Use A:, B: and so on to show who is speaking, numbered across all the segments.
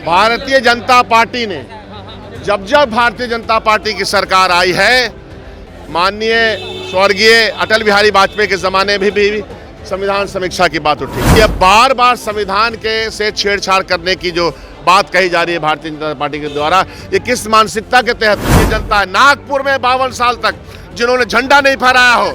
A: Bharatiya Janata party ने जब Bharatiya Janata party की सरकार आई है, माननीय स्वर्गीय अटल बिहारी वाजपेयी के ज़माने में भी संविधान समीक्षा की बात उठी। ये बार बार संविधान के से छेड़छाड़ करने की जो बात कही जा रही है भारतीय जनता पार्टी के द्वारा, ये किस मानसिकता के तहत ये जनता है? नागपुर में 52 साल तक जिन्होंने झंडा नहीं फहराया हो,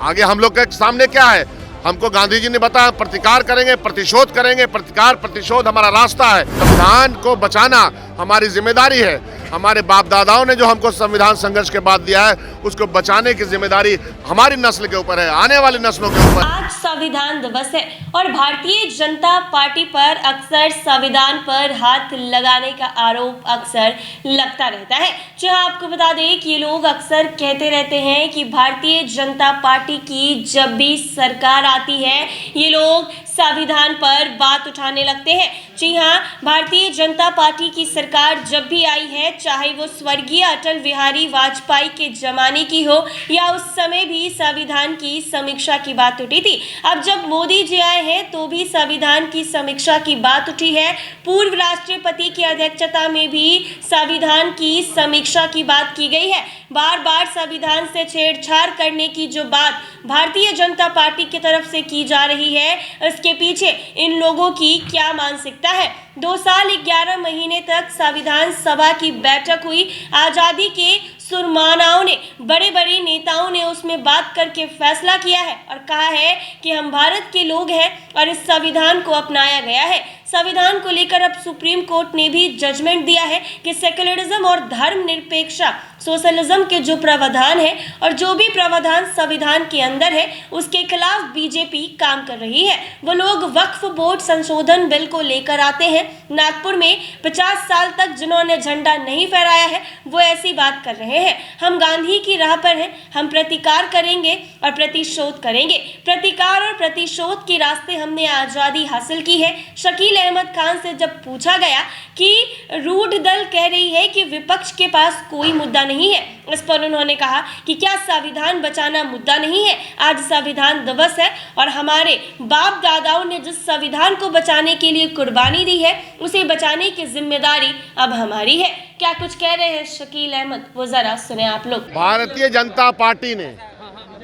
A: आगे हम लोग के सामने क्या है? हमको गांधी जी ने बताया प्रतिकार करेंगे, प्रतिशोध करेंगे, प्रतिकार प्रतिशोध हमारा रास्ता है। संविधान को बचाना हमारी जिम्मेदारी है। हमारे बाप दादाओं ने जो हमको संविधान संघर्ष के बाद दिया है, उसको बचाने की जिम्मेदारी हमारी नस्ल के ऊपर है, आने वाली नस्लों के ऊपर।
B: आज संविधान दिवस है और भारतीय जनता पार्टी पर अक्सर संविधान पर हाथ लगाने का आरोप अक्सर लगता रहता है। जी हाँ, आपको बता दें कि ये लोग अक्सर कहते रहते हैं कि भारतीय जनता पार्टी की जब भी सरकार आती है, ये लोग संविधान पर बात उठाने लगते हैं। जी हाँ, भारतीय जनता पार्टी की सरकार जब भी आई है, चाहे वो स्वर्गीय अटल बिहारी वाजपेयी के जमाने की हो या उस समय भी संविधान की समीक्षा की बात उठी थी। अब जब मोदी जी आए हैं तो भी संविधान की समीक्षा की बात उठी है। पूर्व राष्ट्रपति की अध्यक्षता में भी संविधान की समीक्षा की बात की गई है। बार बार संविधान से छेड़छाड़ करने की जो बात भारतीय जनता पार्टी की तरफ से की जा रही है, इसके पीछे इन लोगों की क्या मानसिकता है? 2 साल 11 महीने तक संविधान सभा की बैठक हुई। आज़ादी के सुरमानाओं ने, बड़े बड़े नेताओं ने उसमें बात करके फैसला किया है और कहा है कि हम भारत के लोग हैं और इस संविधान को अपनाया गया है। संविधान को लेकर अब सुप्रीम कोर्ट ने भी जजमेंट दिया है कि सेक्युलरिज्म और धर्मनिरपेक्षता सोशलिज्म के जो प्रावधान है और जो भी प्रावधान संविधान के अंदर है, उसके खिलाफ बीजेपी काम कर रही है। वो लोग वक्फ बोर्ड संशोधन बिल को लेकर आते हैं। नागपुर में 50 साल तक जिन्होंने झंडा नहीं फहराया है, वो ऐसी बात कर रहे हैं। हम गांधी की राह पर हैं, हम प्रतिकार करेंगे और प्रतिशोध करेंगे। प्रतिकार और प्रतिशोध के रास्ते हमने आज़ादी हासिल की है। शकील अहमद खान से जब पूछा गया कि रूढ़ दल कह रही है कि विपक्ष के पास कोई मुद्दा नहीं है, इस पर उन्होंने कहा कि क्या संविधान बचाना मुद्दा नहीं है? आज संविधान दिवस है और हमारे बाप दादाओं ने जिस संविधान को बचाने के लिए कुर्बानी दी है, उसे बचाने की जिम्मेदारी अब हमारी है। क्या कुछ कह रहे हैं शकील अहमद, वो जरा सुने आप लोग।
A: भारतीय जनता पार्टी ने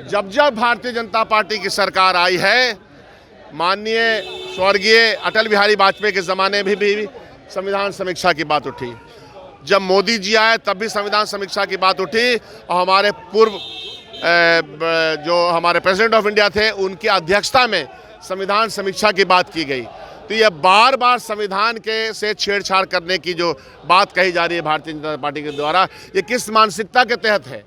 A: जब भारतीय जनता पार्टी की सरकार आई है, माननीय स्वर्गीय अटल बिहारी वाजपेयी के ज़माने में भी संविधान समीक्षा की बात उठी। जब मोदी जी आए तब भी संविधान समीक्षा की बात उठी और हमारे पूर्व जो हमारे प्रेसिडेंट ऑफ इंडिया थे, उनकी अध्यक्षता में संविधान समीक्षा की बात की गई। तो ये बार बार संविधान के से छेड़छाड़ करने की जो बात कही जा रही है भारतीय जनता पार्टी के द्वारा, ये किस मानसिकता के तहत है?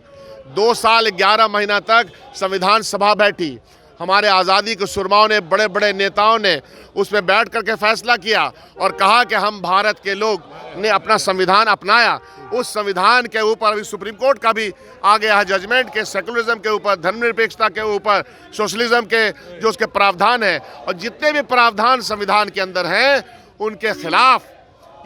A: 2 साल 11 महीना तक संविधान सभा बैठी। हमारे आज़ादी के सुरमाओं ने, बड़े बड़े नेताओं ने उस पर बैठ करके फैसला किया और कहा कि हम भारत के लोग ने अपना संविधान अपनाया। उस संविधान के ऊपर अभी सुप्रीम कोर्ट का भी आ गया है जजमेंट के सेकुलरिज्म के ऊपर, धर्मनिरपेक्षता के ऊपर, सोशलिज्म के जो उसके प्रावधान हैं और जितने भी प्रावधान संविधान के अंदर हैं, उनके खिलाफ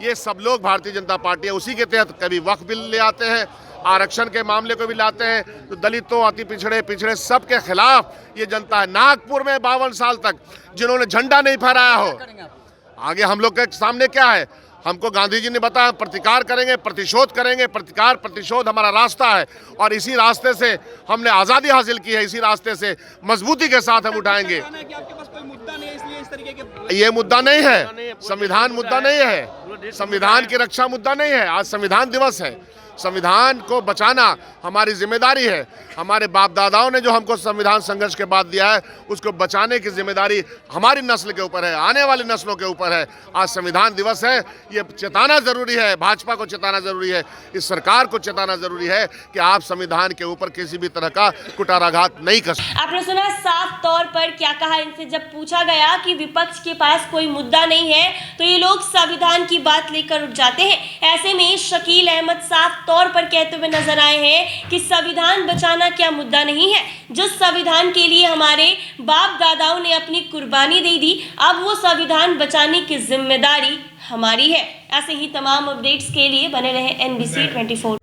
A: ये सब लोग भारतीय जनता पार्टी है। उसी के तहत कभी वक्फ बिल ले आते हैं, आरक्षण के मामले को भी लाते हैं, तो दलितों, अति पिछड़े सब के खिलाफ ये जनता है। नागपुर में 52 साल तक जिन्होंने झंडा नहीं फहराया हो, आगे हम लोग के सामने क्या है? हमको गांधी जी ने बताया प्रतिकार करेंगे, प्रतिशोध करेंगे, प्रतिकार प्रतिशोध हमारा रास्ता है और इसी रास्ते से हमने आज़ादी हासिल की है। इसी रास्ते से मजबूती के साथ हम उठाएंगे। ये मुद्दा नहीं है, संविधान मुद्दा नहीं है, संविधान की रक्षा मुद्दा नहीं है। आज संविधान दिवस है। संविधान को बचाना हमारी जिम्मेदारी है। हमारे बाप दादाओं ने जो हमको संविधान संघर्ष के बाद दिया है, उसको बचाने की जिम्मेदारी हमारी नस्ल के ऊपर है, आने वाली नस्लों के ऊपर है। आज संविधान दिवस है, ये चेताना जरूरी है, भाजपा को चेताना जरूरी है, इस सरकार को चेताना जरूरी है कि आप संविधान के ऊपर किसी भी तरह का कुठाराघात नहीं कर सकते।
B: आपने सुना साफ तौर पर क्या कहा इनसे जब पूछा गया कि विपक्ष के पास कोई मुद्दा नहीं है, तो ये लोग संविधान की बात लेकर उठ जाते हैं। ऐसे में शकील अहमद साफ तौर पर कहते हुए नजर आए हैं कि संविधान बचाना क्या मुद्दा नहीं है? जिस संविधान के लिए हमारे बाप दादाओं ने अपनी कुर्बानी दे दी, अब वो संविधान बचाने की जिम्मेदारी हमारी है। ऐसे ही तमाम अपडेट्स के लिए बने रहे NBC 24।